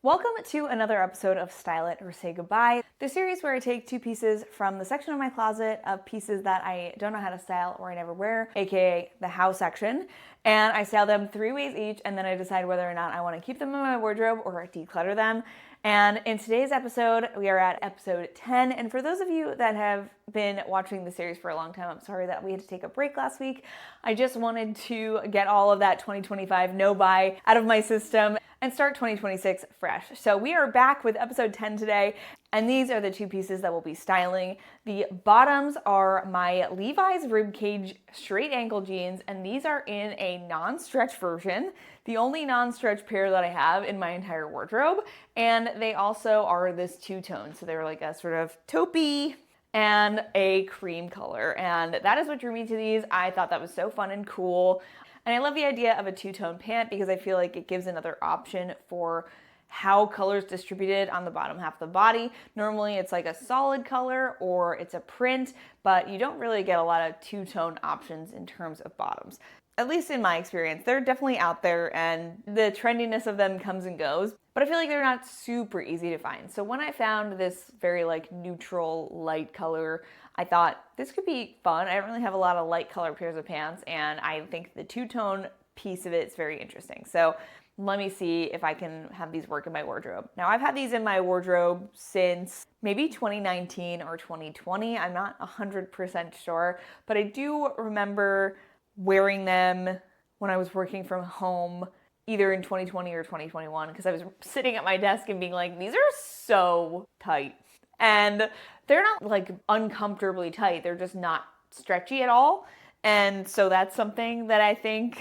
Welcome to another episode of Style It or Say Goodbye, the series where I take two pieces from the section of my closet of pieces that I don't know how to style or I never wear, aka the how section, and I style them 3 ways each, and then I decide whether or not I want to keep them in my wardrobe or declutter them. And in today's episode, we are at episode 10, and for those of you that have been watching the series for a long time, I'm sorry that we had to take a break last week. I just wanted to get all of that 2025 no-buy out of my system and start 2026 fresh. So we are back with episode 10 today, and these are the two pieces that we'll be styling. The bottoms are my Levi's ribcage straight ankle jeans, and these are in a non-stretch version, the only non-stretch pair that I have in my entire wardrobe, and they also are this two-tone, so they're like a sort of taupey and a cream color, and that is what drew me to these. I thought that was so fun and cool. And I love the idea of a two-tone pant because I feel like it gives another option for how color's distributed on the bottom half of the body. Normally it's like a solid color or it's a print, but you don't really get a lot of two-tone options in terms of bottoms. At least in my experience, they're definitely out there and the trendiness of them comes and goes, but I feel like they're not super easy to find. So when I found this very like neutral light color, I thought this could be fun. I don't really have a lot of light color pairs of pants, and I think the two-tone piece of it is very interesting. So let me see if I can have these work in my wardrobe. Now I've had these in my wardrobe since maybe 2019 or 2020. I'm not 100% sure, but I do remember wearing them when I was working from home, either in 2020 or 2021, because I was sitting at my desk and being like, these are so tight. And they're not like uncomfortably tight, they're just not stretchy at all. And so that's something that I think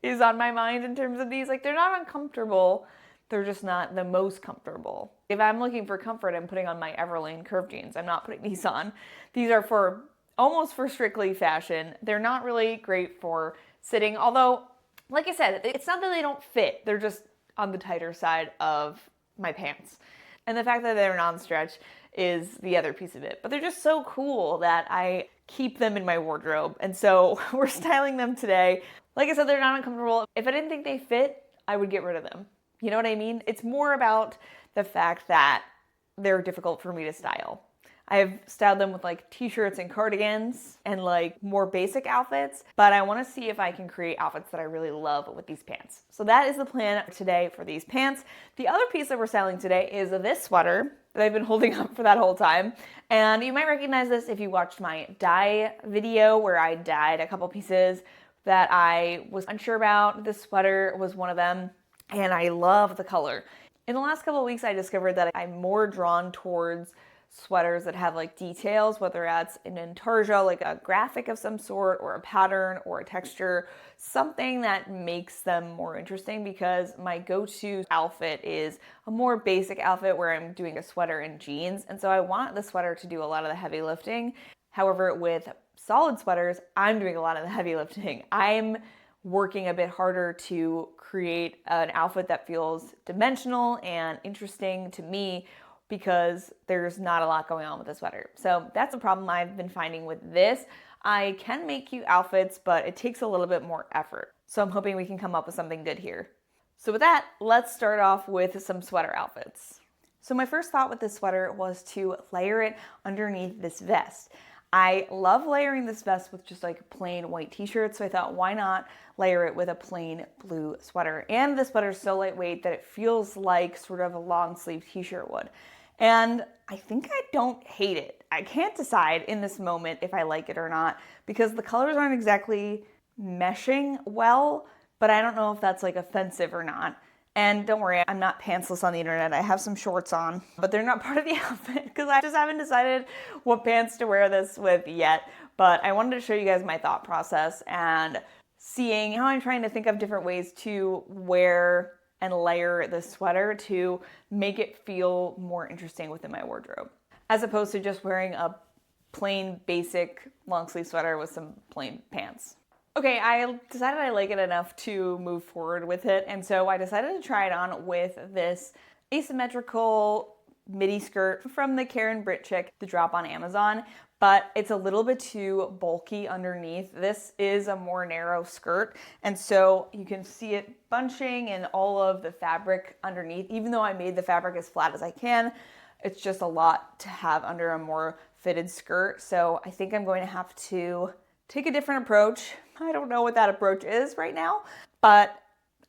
is on my mind in terms of these. Like, they're not uncomfortable, they're just not the most comfortable. If I'm looking for comfort, I'm putting on my Everlane curve jeans. I'm not putting these on. These are almost for strictly fashion. They're not really great for sitting, although, like I said, it's not that they don't fit, they're just on the tighter side of my pants. And the fact that they're non-stretch is the other piece of it. But they're just so cool that I keep them in my wardrobe. And so we're styling them today. Like I said, they're not uncomfortable. If I didn't think they fit, I would get rid of them. You know what I mean? It's more about the fact that they're difficult for me to style. I've styled them with like t-shirts and cardigans and like more basic outfits, but I want to see if I can create outfits that I really love with these pants. So that is the plan today for these pants. The other piece that we're styling today is this sweater that I've been holding up for that whole time. And you might recognize this if you watched my dye video where I dyed a couple pieces that I was unsure about. This sweater was one of them, and I love the color. In the last couple of weeks, I discovered that I'm more drawn towards sweaters that have like details, whether that's an intarsia, like a graphic of some sort, or a pattern or a texture, something that makes them more interesting, because my go-to outfit is a more basic outfit where I'm doing a sweater and jeans. And so I want the sweater to do a lot of the heavy lifting. However, with solid sweaters, I'm doing a lot of the heavy lifting. I'm working a bit harder to create an outfit that feels dimensional and interesting to me, because there's not a lot going on with the sweater. So that's a problem I've been finding with this. I can make cute outfits, but it takes a little bit more effort. So I'm hoping we can come up with something good here. So with that, let's start off with some sweater outfits. So my first thought with this sweater was to layer it underneath this vest. I love layering this vest with just like plain white t-shirts, so I thought, why not layer it with a plain blue sweater? And the sweater is so lightweight that it feels like sort of a long sleeve t-shirt would. And I think I don't hate it. I can't decide in this moment if I like it or not, because the colors aren't exactly meshing well, but I don't know if that's like offensive or not. And don't worry, I'm not pantsless on the internet. I have some shorts on, but they're not part of the outfit because I just haven't decided what pants to wear this with yet. But I wanted to show you guys my thought process and seeing how I'm trying to think of different ways to wear and layer the sweater to make it feel more interesting within my wardrobe, as opposed to just wearing a plain basic long sleeve sweater with some plain pants. Okay, I decided I like it enough to move forward with it, and so I decided to try it on with this asymmetrical midi skirt from the Karen Britt chick, the drop on Amazon. but it's a little bit too bulky underneath. This is a more narrow skirt, and so you can see it bunching and all of the fabric underneath. Even though I made the fabric as flat as I can, it's just a lot to have under a more fitted skirt. So I think I'm going to have to take a different approach. I don't know what that approach is right now, but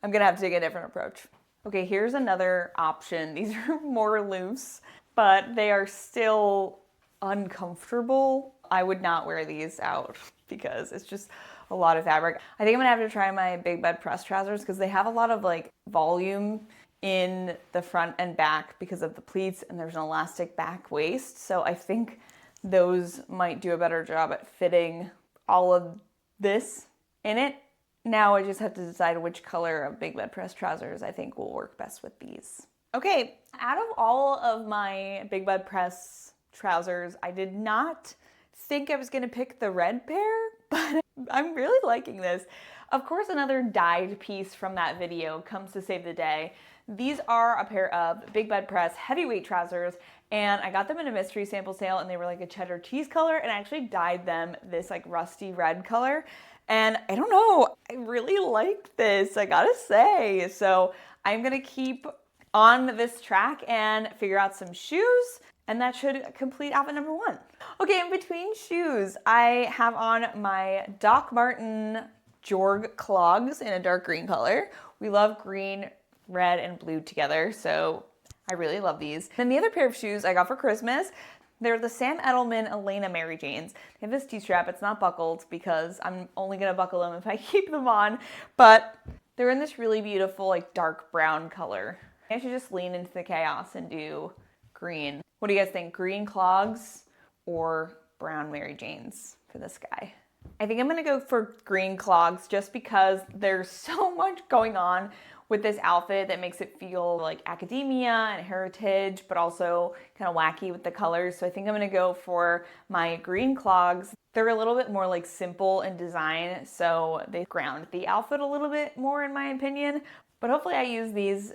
I'm gonna have to take a different approach. Okay, here's another option. These are more loose, but they are still uncomfortable. I would not wear these out because it's just a lot of fabric. I think I'm gonna have to try my big bed press trousers because they have a lot of like volume in the front and back because of the pleats, and there's an elastic back waist. So I think those might do a better job at fitting all of this in it. Now I just have to decide which color of big bed press trousers I think will work best with these. Okay, out of all of my big bed press trousers, I did not think I was gonna pick the red pair, but I'm really liking this. Of course, another dyed piece from that video comes to save the day. These are a pair of big bed press heavyweight trousers, and I got them in a mystery sample sale, and they were like a cheddar cheese color, and I actually dyed them this like rusty red color. And I don't know, I really liked this, I gotta say. So I'm gonna keep on this track and figure out some shoes, and that should complete outfit number 1. Okay, in between shoes, I have on my Doc Marten Jorg clogs in a dark green color. We love green, red, and blue together, so I really love these. Then the other pair of shoes I got for Christmas, they're the Sam Edelman Elena Mary Janes. They have this T-strap. It's not buckled because I'm only gonna buckle them if I keep them on, but they're in this really beautiful like dark brown color. I should just lean into the chaos and do green. What do you guys think? Green clogs or brown Mary Janes for this guy? I think I'm gonna go for green clogs just because there's so much going on with this outfit that makes it feel like academia and heritage, but also kind of wacky with the colors. So I think I'm gonna go for my green clogs. They're a little bit more like simple in design, so they ground the outfit a little bit more in my opinion. But hopefully I use these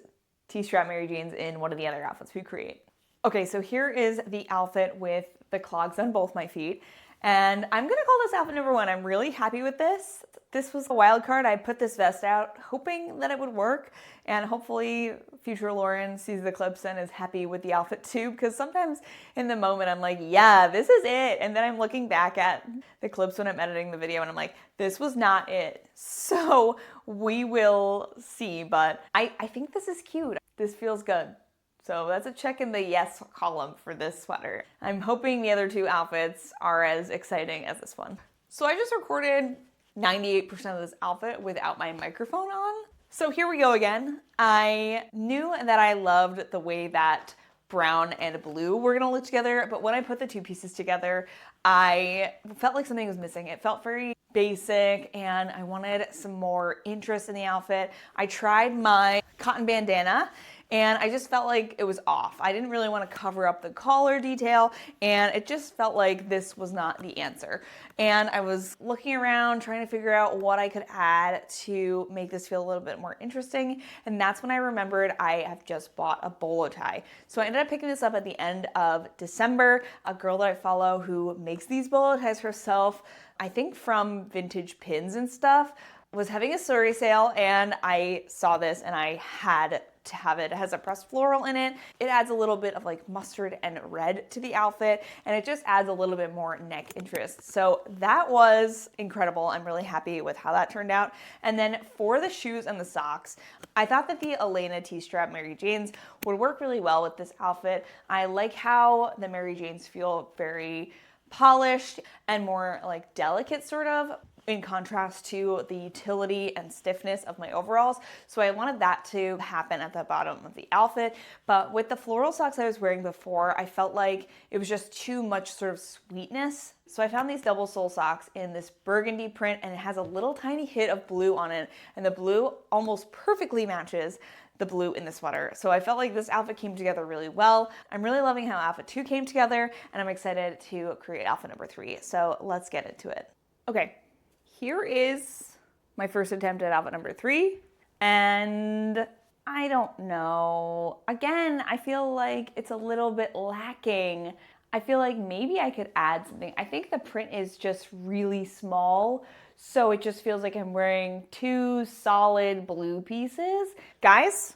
T-strap Mary Janes in one of the other outfits we create. Okay, so here is the outfit with the clogs on both my feet. And I'm gonna call this outfit number 1. I'm really happy with this. This was a wild card. I put this vest out hoping that it would work, and hopefully future Lauren sees the clips and is happy with the outfit too, because sometimes in the moment I'm like, yeah, this is it. And then I'm looking back at the clips when I'm editing the video and I'm like, this was not it. So we will see, but I think this is cute. This feels good. So that's a check in the yes column for this sweater. I'm hoping the other 2 outfits are as exciting as this one. So I just recorded 98% of this outfit without my microphone on. So here we go again. I knew that I loved the way that brown and blue were gonna look together, but when I put the 2 pieces together, I felt like something was missing. It felt very basic and I wanted some more interest in the outfit. I tried my cotton bandana and I just felt like it was off. I didn't really want to cover up the collar detail, and it just felt like this was not the answer. And I was looking around trying to figure out what I could add to make this feel a little bit more interesting, and that's when I remembered I have just bought a bolo tie. So I ended up picking this up at the end of December. A girl that I follow who makes these bolo ties herself, I think from Vintage Pins and stuff, was having a slurry sale, and I saw this and I had to have it. It has a pressed floral in it. It adds a little bit of like mustard and red to the outfit, and it just adds a little bit more neck interest. So that was incredible. I'm really happy with how that turned out. And then for the shoes and the socks, I thought that the Elena T-strap Mary Janes would work really well with this outfit. I like how the Mary Janes feel very polished and more like delicate sort of, in contrast to the utility and stiffness of my overalls. So I wanted that to happen at the bottom of the outfit. But with the floral socks I was wearing before, I felt like it was just too much sort of sweetness. So I found these double sole socks in this burgundy print, and it has a little tiny hit of blue on it. And the blue almost perfectly matches the blue in the sweater. So I felt like this outfit came together really well. I'm really loving how outfit 2 came together, and I'm excited to create outfit number 3. So let's get into it. Okay. Here is my first attempt at outfit number 3, and I don't know. Again, I feel like it's a little bit lacking. I feel like maybe I could add something. I think the print is just really small, so it just feels like I'm wearing two solid blue pieces. Guys,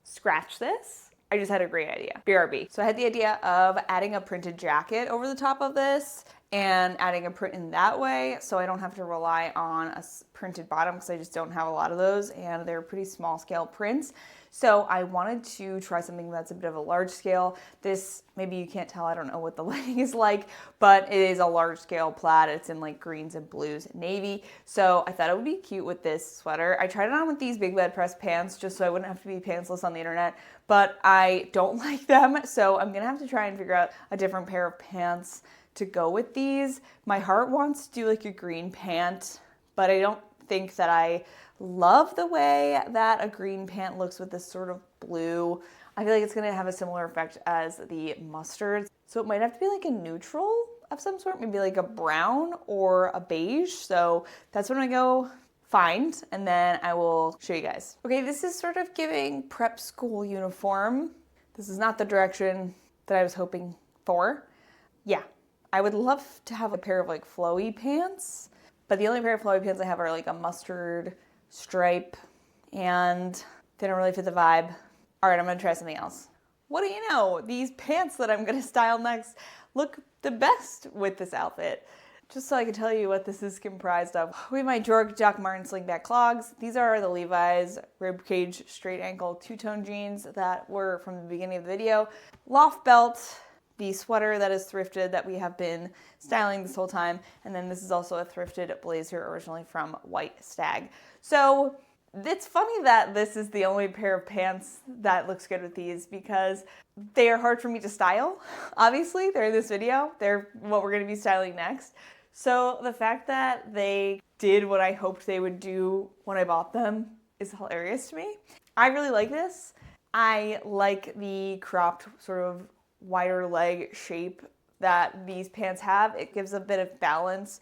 scratch this. I just had a great idea. BRB. So I had the idea of adding a printed jacket over the top of this and adding a print in that way so I don't have to rely on a printed bottom because I just don't have a lot of those and they're pretty small scale prints. So I wanted to try something that's a bit of a large scale. This, maybe you can't tell, I don't know what the lighting is like, but it is a large scale plaid. It's in like greens and blues, navy. So I thought it would be cute with this sweater. I tried it on with these big bed press pants just so I wouldn't have to be pantsless on the internet, but I don't like them. So I'm gonna have to try and figure out a different pair of pants to go with these. My heart wants to do like a green pant, but I don't think that I love the way that a green pant looks with this sort of blue. I feel like it's gonna have a similar effect as the mustard. So it might have to be like a neutral of some sort, maybe like a brown or a beige. So that's what I'm gonna go find and then I will show you guys. Okay, this is sort of giving prep school uniform. This is not the direction that I was hoping for. Yeah, I would love to have a pair of like flowy pants, but the only pair of flowy pants I have are like a mustard stripe and they don't really fit the vibe. All right, I'm gonna try something else. What do you know? These pants that I'm gonna style next look the best with this outfit. Just so I can tell you what this is comprised of. We have my Doc Marten slingback clogs. These are the Levi's ribcage straight ankle two-tone jeans that were from the beginning of the video. Loft belt, the sweater that is thrifted that we have been styling this whole time. And then this is also a thrifted blazer originally from White Stag. So it's funny that this is the only pair of pants that looks good with these because they are hard for me to style. Obviously, they're in this video. They're what we're gonna be styling next. So the fact that they did what I hoped they would do when I bought them is hilarious to me. I really like this. I like the cropped sort of wider leg shape that these pants have. It gives a bit of balance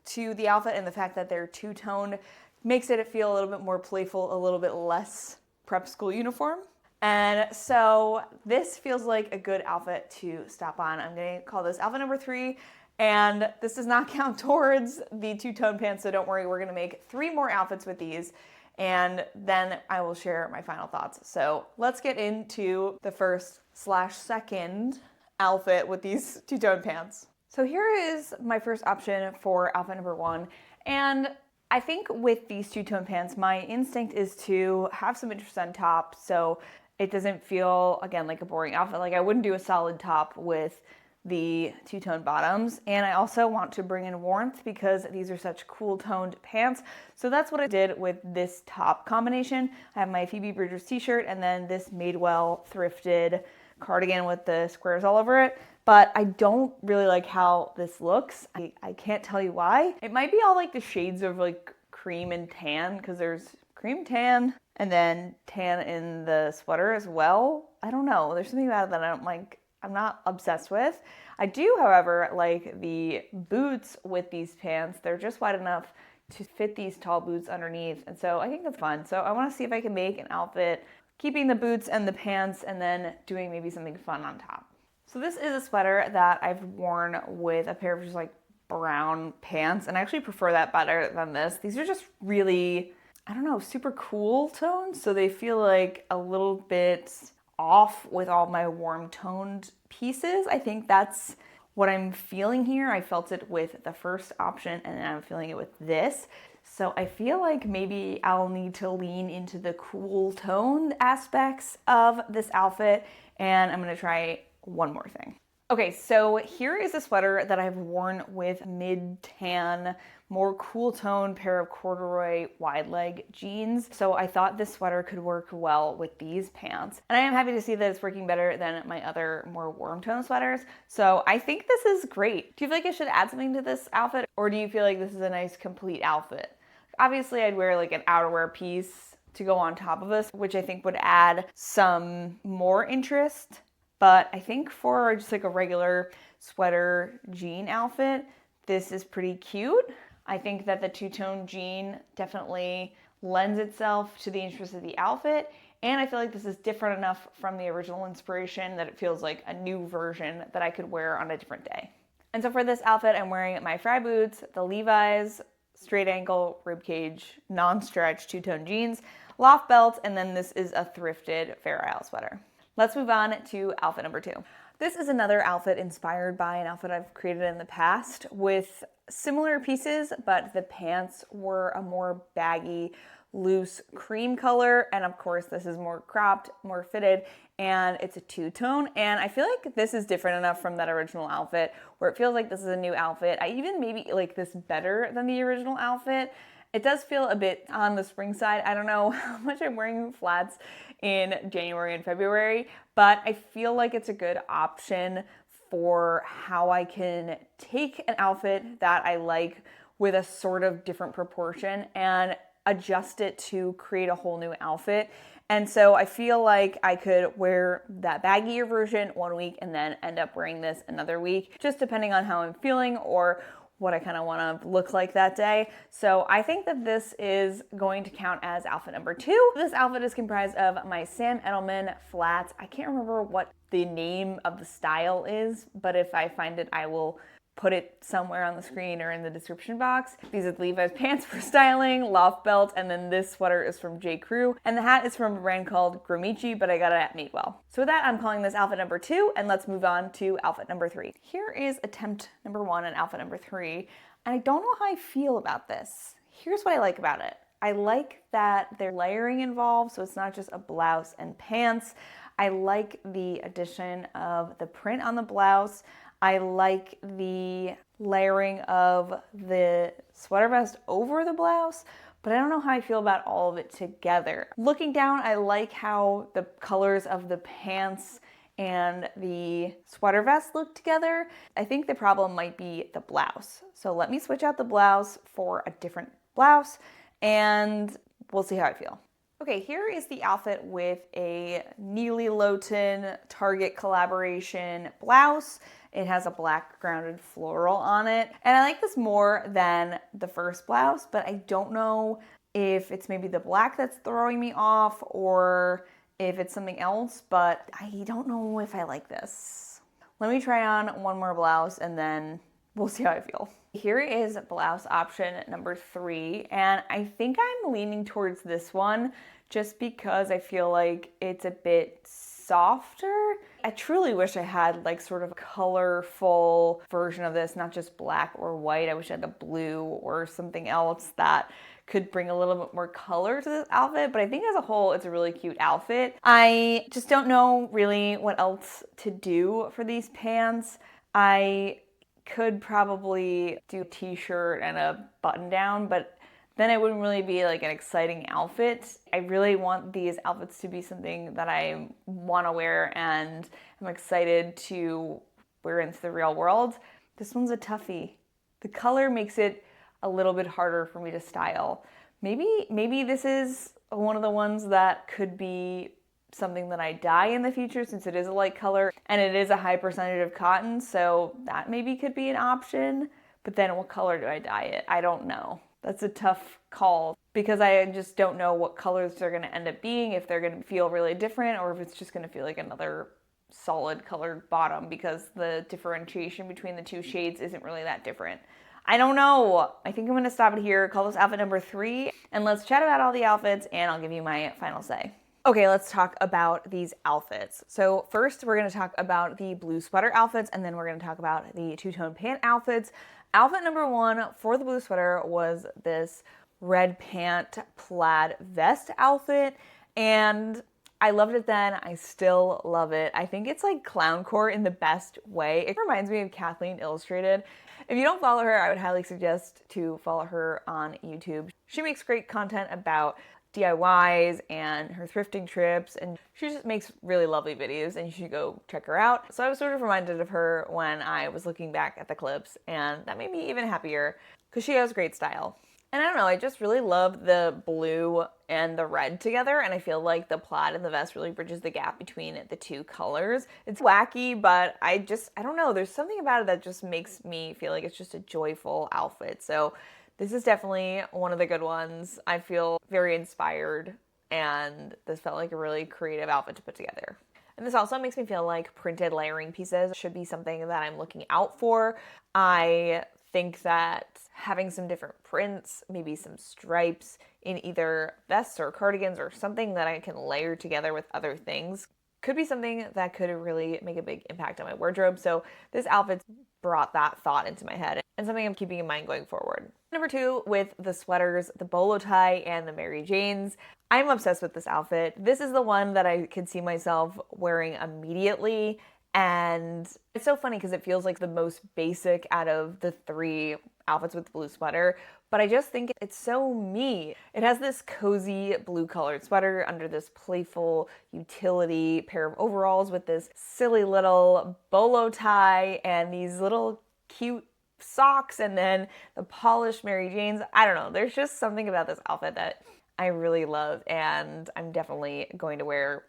to the outfit, and the fact that they're two-toned makes it feel a little bit more playful, a little bit less prep school uniform. And so this feels like a good outfit to stop on. I'm gonna call this outfit number 3, and this does not count towards the two-tone pants, so don't worry, we're gonna make 3 more outfits with these, and then I will share my final thoughts. So let's get into the first/second outfit with these two-tone pants. So here is my first option for outfit number 1, and I think with these two-tone pants, my instinct is to have some interest on top so it doesn't feel, again, like a boring outfit. Like I wouldn't do a solid top with the two-tone bottoms. And I also want to bring in warmth because these are such cool-toned pants. So that's what I did with this top combination. I have my Phoebe Bridgers t-shirt and then this Madewell thrifted cardigan with the squares all over it. But I don't really like how this looks. I can't tell you why. It might be all like the shades of like cream and tan because there's cream tan and then tan in the sweater as well. I don't know. There's something about it that I don't like. I'm not obsessed with. I do, however, like the boots with these pants. They're just wide enough to fit these tall boots underneath. And so I think that's fun. So I want to see if I can make an outfit keeping the boots and the pants and then doing maybe something fun on top. So this is a sweater that I've worn with a pair of just like brown pants, and I actually prefer that better than this. These are just really, I don't know, super cool tones, so they feel like a little bit off with all my warm toned pieces. I think that's what I'm feeling here. I felt it with the first option and then I'm feeling it with this. So I feel like maybe I'll need to lean into the cool toned aspects of this outfit, and I'm gonna try one more thing. Okay, so here is a sweater that I've worn with mid-tan, more cool tone pair of corduroy wide leg jeans. So I thought this sweater could work well with these pants. And I am happy to see that it's working better than my other more warm tone sweaters. So I think this is great. Do you feel like I should add something to this outfit, or do you feel like this is a nice complete outfit? Obviously I'd wear like an outerwear piece to go on top of this, which I think would add some more interest. But I think for just like a regular sweater jean outfit, this is pretty cute. I think that the two-tone jean definitely lends itself to the interest of the outfit. And I feel like this is different enough from the original inspiration that it feels like a new version that I could wear on a different day. And so for this outfit, I'm wearing my Frye boots, the Levi's straight ankle ribcage non-stretch two-tone jeans, loft belt, and then this is a thrifted Fair Isle sweater. Let's move on to outfit number 2. This is another outfit inspired by an outfit I've created in the past with similar pieces, but the pants were a more baggy, loose cream color, and of course this is more cropped, more fitted, and it's a two-tone, and I feel like this is different enough from that original outfit where it feels like this is a new outfit. I even maybe like this better than the original outfit. It does feel a bit on the spring side. I don't know how much I'm wearing flats in January and February, but I feel like it's a good option for how I can take an outfit that I like with a sort of different proportion and adjust it to create a whole new outfit. And so I feel like I could wear that baggier version one week and then end up wearing this another week, just depending on how I'm feeling or what I kind of want to look like that day. So I think that this is going to count as outfit number 2. This outfit is comprised of my Sam Edelman flats. I can't remember what the name of the style is, but if I find it, I will put it somewhere on the screen or in the description box. These are Levi's pants for styling, loft belt, and then this sweater is from J. Crew, and the hat is from a brand called Gromici, but I got it at Madewell. So with that, I'm calling this outfit number 2, and let's move on to outfit number 3. Here is attempt number 1 and outfit number 3, and I don't know how I feel about this. Here's what I like about it. I like that there's layering involved, so it's not just a blouse and pants. I like the addition of the print on the blouse. I like the layering of the sweater vest over the blouse, but I don't know how I feel about all of it together. Looking down, I like how the colors of the pants and the sweater vest look together. I think the problem might be the blouse. So let me switch out the blouse for a different blouse and we'll see how I feel. Okay, here is the outfit with a Neely Lowton Target collaboration blouse. It has a black grounded floral on it. And I like this more than the first blouse, but I don't know if it's maybe the black that's throwing me off or if it's something else, but I don't know if I like this. Let me try on one more blouse and then we'll see how I feel. Here is blouse option number 3, and I think I'm leaning towards this one just because I feel like it's a bit softer. I truly wish I had like sort of a colorful version of this, not just black or white. I wish I had the blue or something else that could bring a little bit more color to this outfit, but I think as a whole, it's a really cute outfit. I just don't know really what else to do for these pants. I could probably do a t-shirt and a button down, but then it wouldn't really be like an exciting outfit. I really want these outfits to be something that I want to wear and I'm excited to wear into the real world. This one's a toughie. The color makes it a little bit harder for me to style. Maybe this is one of the ones that could be something that I dye in the future since it is a light color and it is a high percentage of cotton, so that maybe could be an option. But then what color do I dye it? I don't know. That's a tough call because I just don't know what colors they're going to end up being, if they're going to feel really different or if it's just going to feel like another solid colored bottom because the differentiation between the two shades isn't really that different. I don't know. I think I'm going to stop it here, call this outfit number 3, and let's chat about all the outfits and I'll give you my final say. Okay, let's talk about these outfits. So first we're going to talk about the blue sweater outfits and then we're going to talk about the two-tone pant outfits. Outfit number 1 for the blue sweater was this red pant plaid vest outfit and I loved it then. I still love it. I think it's like clowncore in the best way. It reminds me of Kathleen Illustrated. If you don't follow her, I would highly suggest to follow her on YouTube. She makes great content about DIYs and her thrifting trips, and she just makes really lovely videos and you should go check her out. So I was sort of reminded of her when I was looking back at the clips and that made me even happier because she has great style. And I don't know, I just really love the blue and the red together and I feel like the plaid and the vest really bridges the gap between the two colors. It's wacky, but I don't know, there's something about it that just makes me feel like it's just a joyful outfit. So this is definitely one of the good ones. I feel very inspired and this felt like a really creative outfit to put together. And this also makes me feel like printed layering pieces should be something that I'm looking out for. I think that having some different prints, maybe some stripes in either vests or cardigans or something that I can layer together with other things could be something that could really make a big impact on my wardrobe. So this outfit brought that thought into my head and something I'm keeping in mind going forward. Number 2, with the sweaters, the bolo tie, and the Mary Janes. I'm obsessed with this outfit. This is the one that I could see myself wearing immediately. And it's so funny because it feels like the most basic out of the 3 outfits with the blue sweater, but I just think it's so me. It has this cozy blue colored sweater under this playful utility pair of overalls with this silly little bolo tie and these little cute socks and then the polished Mary Janes. I don't know, there's just something about this outfit that I really love and I'm definitely going to wear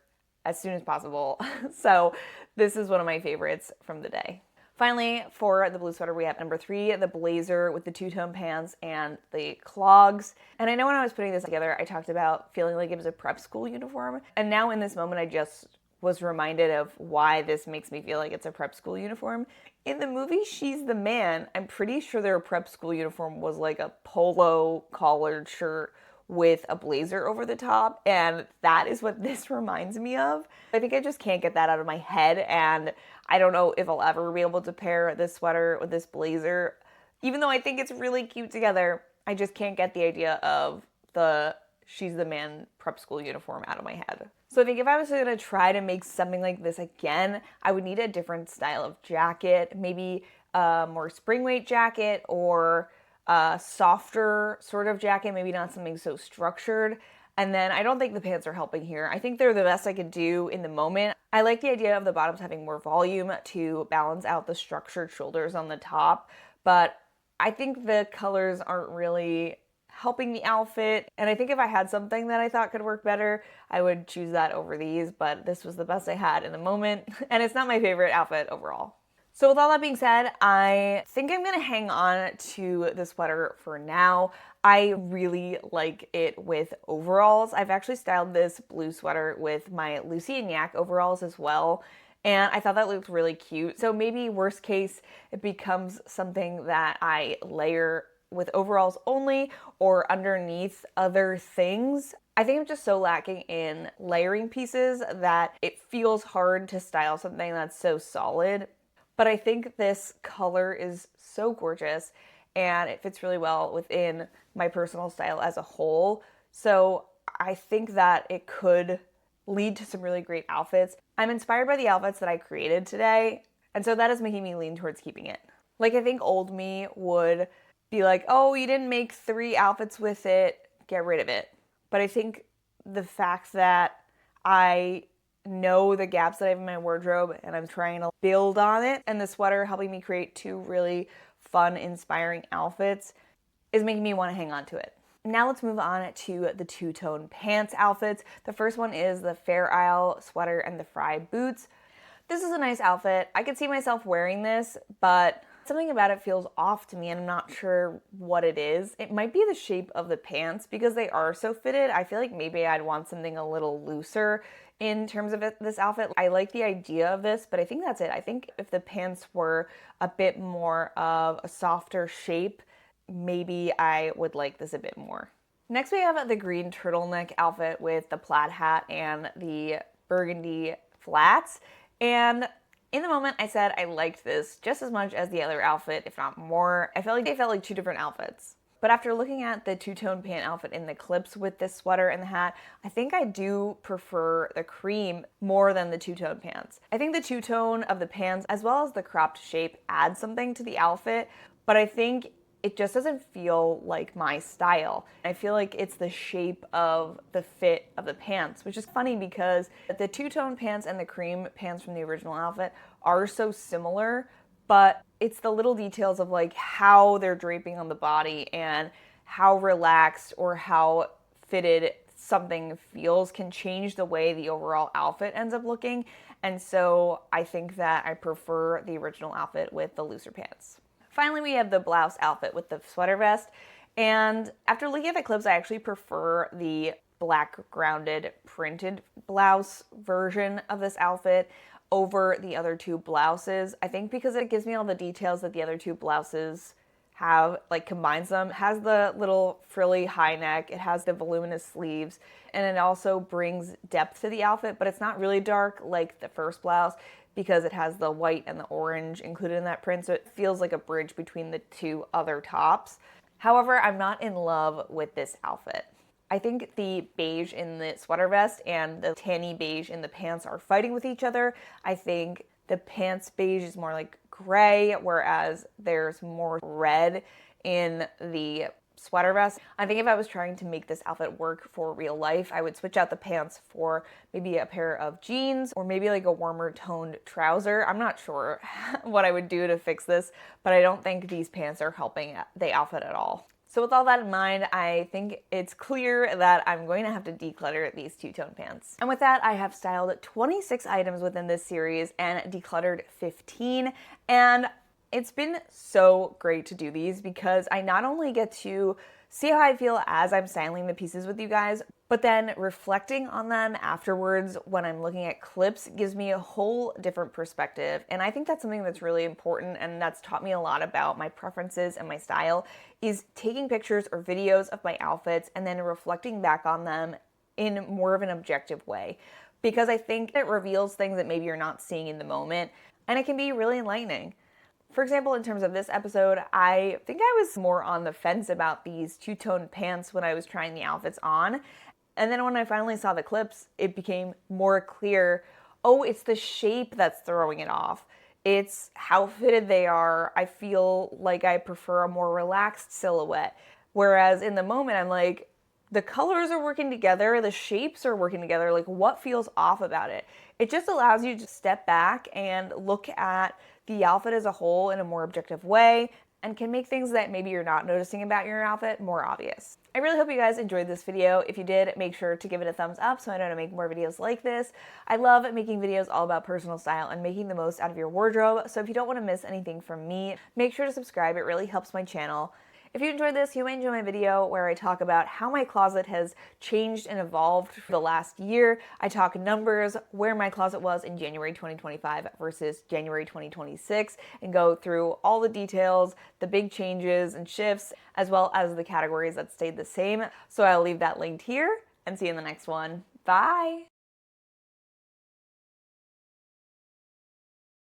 as soon as possible. So this is one of my favorites from the day. Finally, for the blue sweater, we have number 3, the blazer with the two-tone pants and the clogs. And I know when I was putting this together, I talked about feeling like it was a prep school uniform. And now in this moment, I just was reminded of why this makes me feel like it's a prep school uniform. In the movie She's the Man, I'm pretty sure their prep school uniform was like a polo collared shirt with a blazer over the top, and that is what this reminds me of. I think I just can't get that out of my head, and I don't know if I'll ever be able to pair this sweater with this blazer. Even though I think it's really cute together, I just can't get the idea of the She's the Man prep school uniform out of my head. So I think if I was gonna try to make something like this again, I would need a different style of jacket, maybe a more spring weight jacket or a softer sort of jacket, maybe not something so structured. And then I don't think the pants are helping here. I think they're the best I could do in the moment. I like the idea of the bottoms having more volume to balance out the structured shoulders on the top, but I think the colors aren't really helping the outfit. And I think if I had something that I thought could work better, I would choose that over these, but this was the best I had in the moment. And it's not my favorite outfit overall. So with all that being said, I think I'm gonna hang on to the sweater for now. I really like it with overalls. I've actually styled this blue sweater with my Lucy and Yak overalls as well, and I thought that looked really cute. So maybe worst case, it becomes something that I layer with overalls only or underneath other things. I think I'm just so lacking in layering pieces that it feels hard to style something that's so solid. But I think this color is so gorgeous and it fits really well within my personal style as a whole. So I think that it could lead to some really great outfits. I'm inspired by the outfits that I created today, and so that is making me lean towards keeping it. Like, I think old me would be like, oh, you didn't make 3 outfits with it, get rid of it. But I think the fact that I know the gaps that I have in my wardrobe and I'm trying to build on it, and the sweater helping me create 2 really fun, inspiring outfits is making me want to hang on to it. Now let's move on to the two-tone pants outfits. The first one is the Fair Isle sweater and the Fry boots. This is a nice outfit. I could see myself wearing this, but something about it feels off to me and I'm not sure what it is. It might be the shape of the pants because they are so fitted. I feel like maybe I'd want something a little looser in terms of this outfit. I like the idea of this, but I think that's it. I think if the pants were a bit more of a softer shape, maybe I would like this a bit more. Next we have the green turtleneck outfit with the plaid hat and the burgundy flats. And in the moment I said I liked this just as much as the other outfit, if not more. I felt like they felt like 2 different outfits. But after looking at the two-tone pant outfit in the clips with this sweater and the hat, I think I do prefer the cream more than the two-tone pants. I think the two-tone of the pants as well as the cropped shape adds something to the outfit, but I think it just doesn't feel like my style. I feel like it's the shape of the fit of the pants, which is funny because the two-tone pants and the cream pants from the original outfit are so similar, but it's the little details of like how they're draping on the body and how relaxed or how fitted something feels can change the way the overall outfit ends up looking. And so I think that I prefer the original outfit with the looser pants. Finally, we have the blouse outfit with the sweater vest. And after looking at the clips, I actually prefer the black grounded printed blouse version of this outfit over the other two blouses. I think because it gives me all the details that the other two blouses have, like combines them. It has the little frilly high neck, it has the voluminous sleeves, and it also brings depth to the outfit, but it's not really dark like the first blouse because it has the white and the orange included in that print, so it feels like a bridge between the two other tops. However, I'm not in love with this outfit. I think the beige in the sweater vest and the tanny beige in the pants are fighting with each other. I think the pants beige is more like gray, whereas there's more red in the sweater vest. I think if I was trying to make this outfit work for real life, I would switch out the pants for maybe a pair of jeans or maybe like a warmer toned trouser. I'm not sure what I would do to fix this, but I don't think these pants are helping the outfit at all. So with all that in mind, I think it's clear that I'm going to have to declutter these two-tone pants. And with that, I have styled 26 items within this series and decluttered 15. And it's been so great to do these because I not only get to see how I feel as I'm styling the pieces with you guys, but then reflecting on them afterwards when I'm looking at clips gives me a whole different perspective. And I think that's something that's really important and that's taught me a lot about my preferences and my style, is taking pictures or videos of my outfits and then reflecting back on them in more of an objective way. Because I think it reveals things that maybe you're not seeing in the moment, and it can be really enlightening. For example, in terms of this episode, I think I was more on the fence about these two-tone pants when I was trying the outfits on. And then when I finally saw the clips, it became more clear, oh, it's the shape that's throwing it off. It's how fitted they are. I feel like I prefer a more relaxed silhouette. Whereas in the moment, I'm like, the colors are working together, the shapes are working together, like what feels off about it? It just allows you to step back and look at the outfit as a whole in a more objective way and can make things that maybe you're not noticing about your outfit more obvious. I really hope you guys enjoyed this video. If you did, make sure to give it a thumbs up so I know to make more videos like this. I love making videos all about personal style and making the most out of your wardrobe, so if you don't want to miss anything from me, make sure to subscribe. It really helps my channel. If you enjoyed this, you might enjoy my video where I talk about how my closet has changed and evolved for the last year. I talk numbers, where my closet was in January 2025 versus January 2026, and go through all the details, the big changes and shifts, as well as the categories that stayed the same. So I'll leave that linked here and see you in the next one. Bye!